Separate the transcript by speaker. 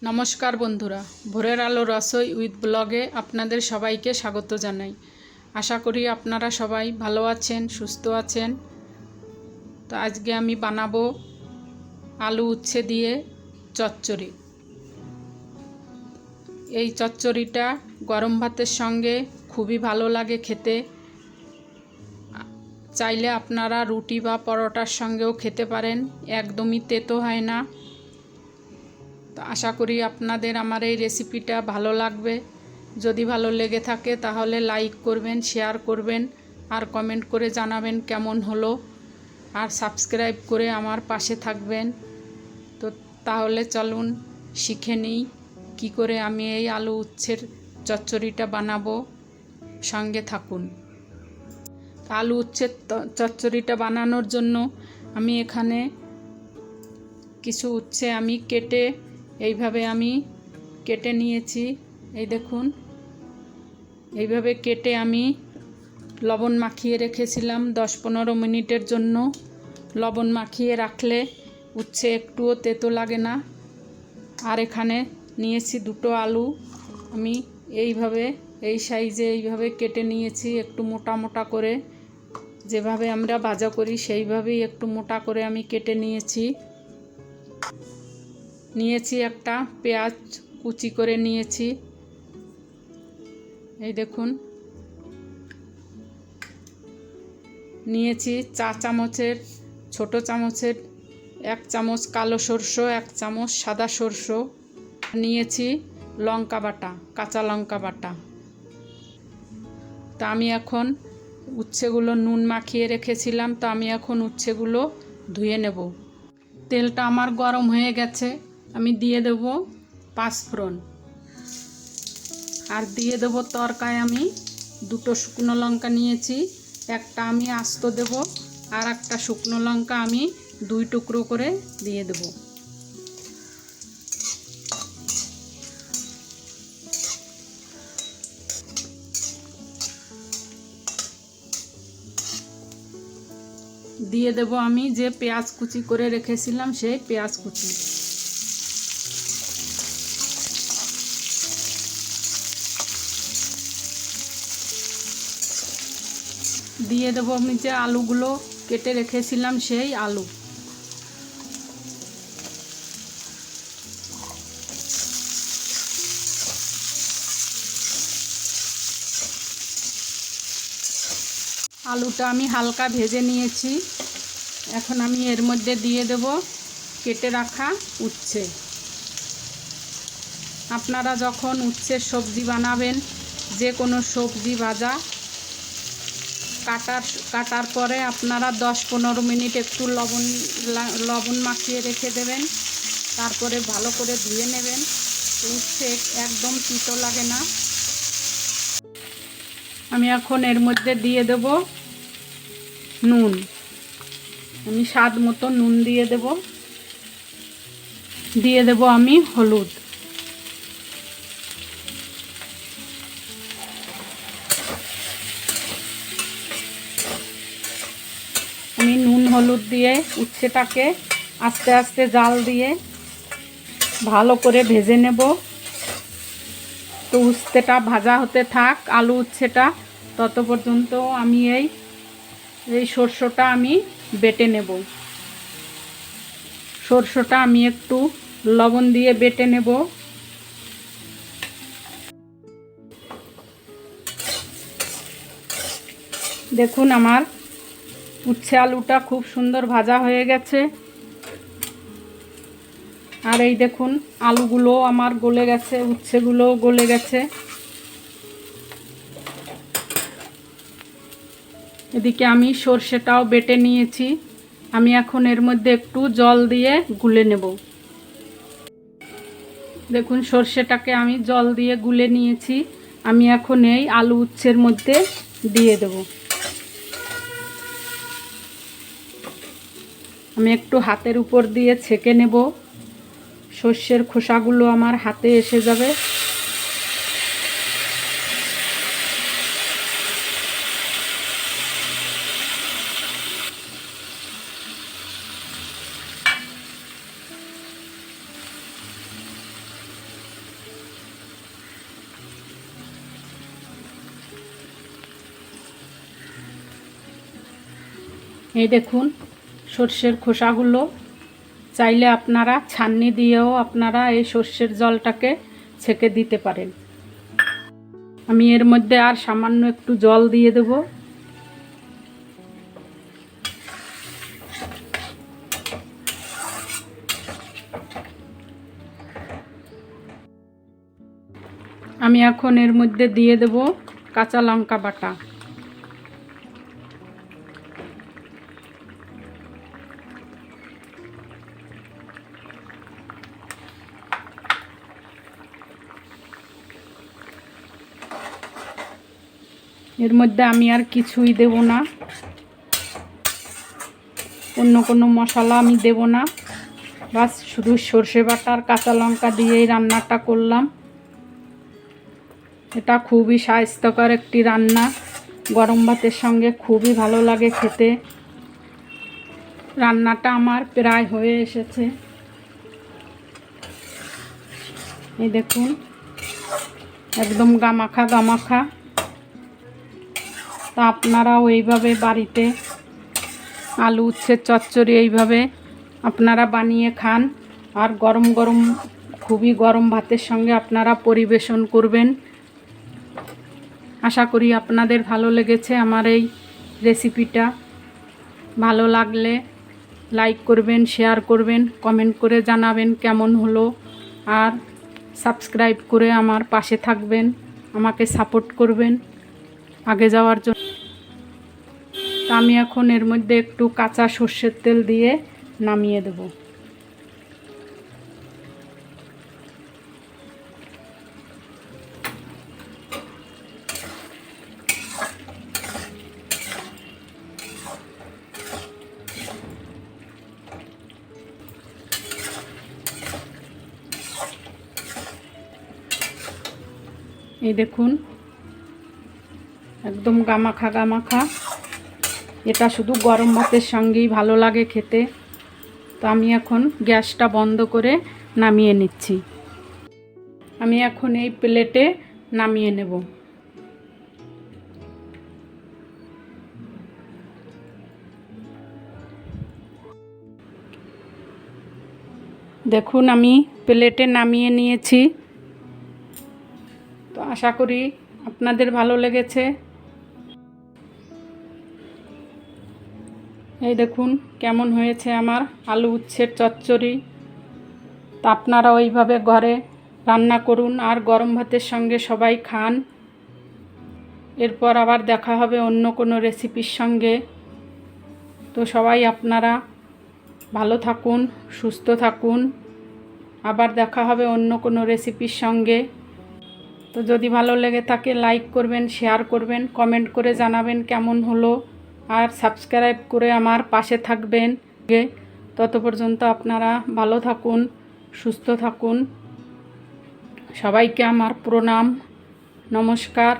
Speaker 1: নমস্কার বন্ধুরা, ভোরের আলো রসোই উইথ ব্লগে আপনাদের সবাইকে স্বাগত জানাই। আশা করি আপনারা সবাই ভালো আছেন, সুস্থ আছেন। তো আজকে আমি বানাবো আলু উচ্ছে দিয়ে চচ্চড়ি। এই চচ্চড়িটা গরম ভাতের সঙ্গে খুবই ভালো লাগে খেতে। চাইলে আপনারা রুটি বা পরোটার সঙ্গেও খেতে পারেন, একদমই তেতো হয় না। তো আশা করি আপনাদের আমার এই রেসিপিটা ভালো লাগবে। যদি ভালো লেগে থাকে তাহলে লাইক করবেন, শেয়ার করবেন আর কমেন্ট করে জানাবেন কেমন হলো, আর সাবস্ক্রাইব করে আমার পাশে থাকবেন। তো তাহলে চলুন শিখে নিই কী করে আমি এই আলু উচ্ছের চচ্চড়িটা বানাবো। সঙ্গে থাকুন। আলু উচ্ছের চচ্চড়িটা বানানোর জন্য আমি এখানে কিছু উচ্ছে আমি এইভাবে কেটে নিয়েছি। এই দেখুন, এইভাবে কেটে আমি লবণ মাখিয়ে রেখেছিলাম 10-15 মিনিটের জন্য। লবণ মাখিয়ে রাখলে উচ্ছে একটুও তেতো লাগে না। আর এখানে নিয়েছি 2টো আলু, আমি এইভাবে এই সাইজে এইভাবে কেটে নিয়েছি, একটু মোটা মোটা করে, যেভাবে আমরা ভাজা করি সেইভাবেই একটু মোটা করে আমি কেটে নিয়েছি। একটা পেঁয়াজ কুচি করে নিয়েছি। এই দেখুন, নিয়েছি ছোট চামচের 1 চামচ কালো সরষে, 1 চামচ সাদা সরষে, নিয়েছি লঙ্কা বাটা, কাঁচা লঙ্কা বাটা। তা আমি এখন উচ্ছেগুলো নুন মাখিয়ে রেখেছিলাম, তো আমি এখন উচ্ছেগুলো ধুয়ে নেব। তেলটা আমার গরম হয়ে গেছে, আমি দিয়ে দেব 5 ফোড়ন, আর দিয়ে দেব তরকায় আমি 2টো শুকনো লঙ্কা নিয়েছি, একটা আমি আস্ত দেব, আর একটা শুকনো লঙ্কা আমি 2 টুকরো করে দিয়ে দেব। দিয়ে দেব আমি যে পেঁয়াজ কুচি করে রেখেছিলাম সেই পেঁয়াজ কুচি। দিয়ে দেব আমি যে আলুগুলো কেটে রেখেছিলাম সেই আলু। আলুটা আমি হালকা ভেজে নিয়েছি। এখন আমি এর মধ্যে দিয়ে দেব কেটে রাখা উচ্ছে। আপনারা যখন উচ্ছের সবজি বানাবেন, যে কোনো সবজি ভাজা কাটার পরে আপনারা 10-15 মিনিট একটু লবণ মাখিয়ে রেখে দেবেন, তারপরে ভালো করে ধুয়ে নেবেন। উচ্ছে একদম তিতো লাগে না। আমি এখন এর মধ্যে দিয়ে দেব নুন, আমি স্বাদ মতো নুন দিয়ে দেব আমি হলুদ। আমি নুন হলুদ দিয়ে উচ্ছেটাকে আস্তে আস্তে জাল দিয়ে ভালো করে ভেজে নেব। তো উচ্ছেটা ভাজা হতে থাক, আলু উচ্ছেটা, তত পর্যন্ত আমি এই সরষেটা আমি বেটে নেব। সরষেটা আমি একটু লবণ দিয়ে বেটে নেব। দেখুন, আমার উচ্ছে আলুটা খুব সুন্দর ভাজা হয়ে গেছে। আর এই দেখুন, আলুগুলো আমার গলে গেছে, উচ্ছেগুলো গলে গেছে। এদিকে আমি সরষেটাও বেটে নিয়েছি, আমি এখন এর মধ্যে একটু জল দিয়ে গুলে নেব। দেখুন, সরষেটাকে আমি জল দিয়ে গুলে নিয়েছি। আমি এখন এই আলু উচ্ছের মধ্যে দিয়ে দেব। আমি একটু হাতের উপর দিয়ে ছেঁকে নেব, সর্ষের খোসাগুলো আমার হাতে এসে যাবে। এই দেখুন সর্ষের খোসাগুলো, চাইলে আপনারা ছাঁকনি দিয়েও আপনারা এই সর্ষের জলটাকে ছেঁকে দিতে পারেন। আমি এর মধ্যে আর সামান্য একটু জল দিয়ে দেব। আমি এখন এর মধ্যে দিয়ে দেব কাঁচা লঙ্কা বাটা। এর মধ্যে আমি আর কিছুই দেব না, অন্য কোনো মশলা আমি দেব না, বাস শুধু সর্ষে বাটা আর কাঁচা লঙ্কা দিয়েই রান্নাটা করলাম। এটা খুবই স্বাস্থ্যকর একটি রান্না, গরম ভাতের সঙ্গে খুবই ভালো লাগে খেতে। রান্নাটা আমার প্রায় হয়ে এসেছে। এই দেখুন একদম গামাখা গামাখা। তা আপনারাও এইভাবে বাড়িতে আলু উচ্ছের চচ্চড়ি এইভাবে আপনারা বানিয়ে খান, আর গরম গরম খুবই গরম ভাতের সঙ্গে আপনারা পরিবেশন করবেন। আশা করি আপনাদের ভালো লেগেছে আমার এই রেসিপিটা। ভালো লাগলে লাইক করবেন, শেয়ার করবেন, কমেন্ট করে জানাবেন কেমন হলো, আর সাবস্ক্রাইব করে আমার পাশে থাকবেন, আমাকে সাপোর্ট করবেন আগে যাওয়ার জন্য। তা আমি এখন এর মধ্যে একটু কাঁচা সর্ষের তেল দিয়ে নামিয়ে দেব। এই দেখুন একদম গামাখা গামাখা। এটা শুধু গরম ভাতের সঙ্গেই ভালো লাগে খেতে। তো আমি এখন গ্যাসটা বন্ধ করে নামিয়ে নিচ্ছি। আমি এখন এই প্লেটে নামিয়ে নেব। দেখুন আমি প্লেটে নামিয়ে নিয়েছি। তো আশা করি আপনাদের ভালো লেগেছে। এই দেখুন কেমন হয়েছে আমার আলু উচ্ছের চচ্চড়ি। তা আপনারা ওইভাবে ঘরে রান্না করুন আর গরম ভাতের সঙ্গে সবাই খান। এরপর আবার দেখা হবে অন্য কোনো রেসিপির সঙ্গে। তো সবাই আপনারা ভালো থাকুন, সুস্থ থাকুন। আবার দেখা হবে অন্য কোনো রেসিপির সঙ্গে। তো যদি ভালো লেগে থাকে লাইক করবেন, শেয়ার করবেন, কমেন্ট করে জানাবেন কেমন হলো, আর সাবস্ক্রাইব করে আমার পাশে থাকবেন। তত পর্যন্ত আপনারা ভালো থাকুন, সুস্থ থাকুন। সবাইকে আমার প্রণাম, নমস্কার।